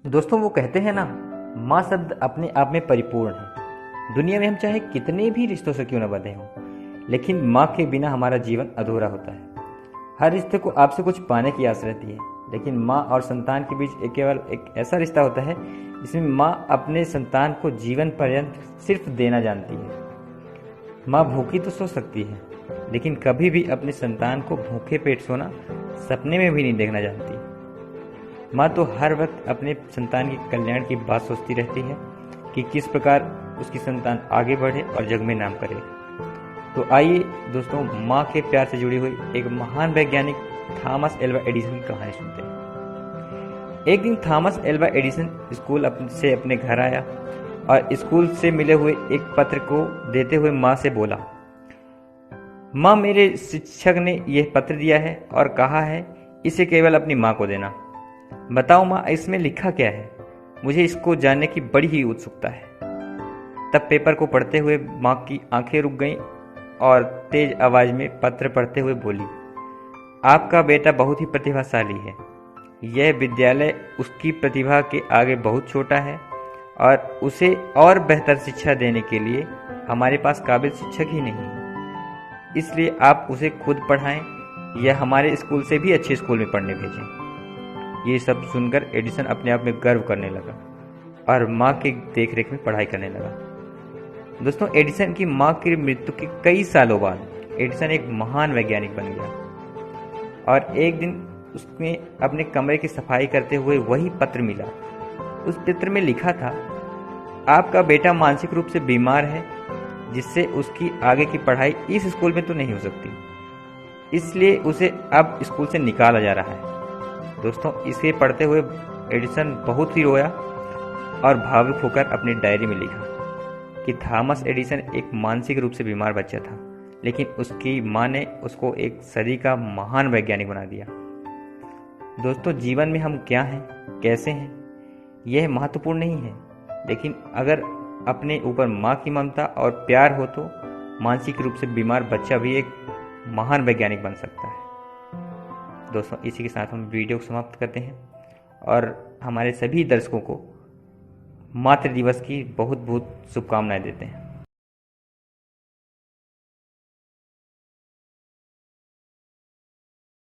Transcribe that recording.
दोस्तों वो कहते हैं ना, माँ शब्द अपने आप में परिपूर्ण है। दुनिया में हम चाहे कितने भी रिश्तों से क्यों न बंधे हों, लेकिन माँ के बिना हमारा जीवन अधूरा होता है। हर रिश्ते को आपसे कुछ पाने की आस रहती है, लेकिन माँ और संतान के बीच केवल एक ऐसा रिश्ता होता है जिसमें माँ अपने संतान को जीवन पर्यंत सिर्फ देना जानती है। माँ भूखी तो सो सकती है, लेकिन कभी भी अपने संतान को भूखे पेट सोना सपने में भी नहीं देखना जानती। माँ तो हर वक्त अपने संतान के कल्याण की बात सोचती रहती है कि किस प्रकार उसकी संतान आगे बढ़े और जग में नाम करे। तो आइए दोस्तों, माँ के प्यार से जुड़ी हुई एक महान वैज्ञानिक थॉमस एल्वा एडिसन की कहानी सुनते हैं। एक दिन थॉमस एल्वा एडिसन स्कूल से अपने घर आया और स्कूल से मिले हुए एक पत्र को देते हुए माँ से बोला, माँ, मेरे शिक्षक ने यह पत्र दिया है और कहा है इसे केवल अपनी माँ को देना। बताओ माँ, इसमें लिखा क्या है? मुझे इसको जानने की बड़ी ही उत्सुकता है। तब पेपर को पढ़ते हुए माँ की आंखें रुक गईं और तेज आवाज में पत्र पढ़ते हुए बोली, आपका बेटा बहुत ही प्रतिभाशाली है। यह विद्यालय उसकी प्रतिभा के आगे बहुत छोटा है और उसे और बेहतर शिक्षा देने के लिए हमारे पास काबिल शिक्षक ही नहीं है। इसलिए आप उसे खुद पढ़ाएं या हमारे स्कूल से भी अच्छे स्कूल में पढ़ने भेजें। ये सब सुनकर एडिसन अपने आप में गर्व करने लगा और माँ की देखरेख में पढ़ाई करने लगा। दोस्तों, एडिसन की माँ की मृत्यु के कई सालों बाद एडिसन एक महान वैज्ञानिक बन गया और एक दिन उसने अपने कमरे की सफाई करते हुए वही पत्र मिला। उस पत्र में लिखा था, आपका बेटा मानसिक रूप से बीमार है, जिससे उसकी आगे की पढ़ाई इस स्कूल में तो नहीं हो सकती, इसलिए उसे अब स्कूल से निकाला जा रहा है। दोस्तों, इसे पढ़ते हुए एडिसन बहुत ही रोया और भावुक होकर अपनी डायरी में लिखा कि थॉमस एडिसन एक मानसिक रूप से बीमार बच्चा था, लेकिन उसकी माँ ने उसको एक सदी का महान वैज्ञानिक बना दिया। दोस्तों, जीवन में हम क्या हैं, कैसे हैं, यह महत्वपूर्ण नहीं है, लेकिन अगर अपने ऊपर माँ की ममता और प्यार हो तो मानसिक रूप से बीमार बच्चा भी एक महान वैज्ञानिक बन सकता है। दोस्तों, इसी के साथ हम वीडियो को समाप्त करते हैं और हमारे सभी दर्शकों को मातृ दिवस की बहुत बहुत शुभकामनाएं देते हैं।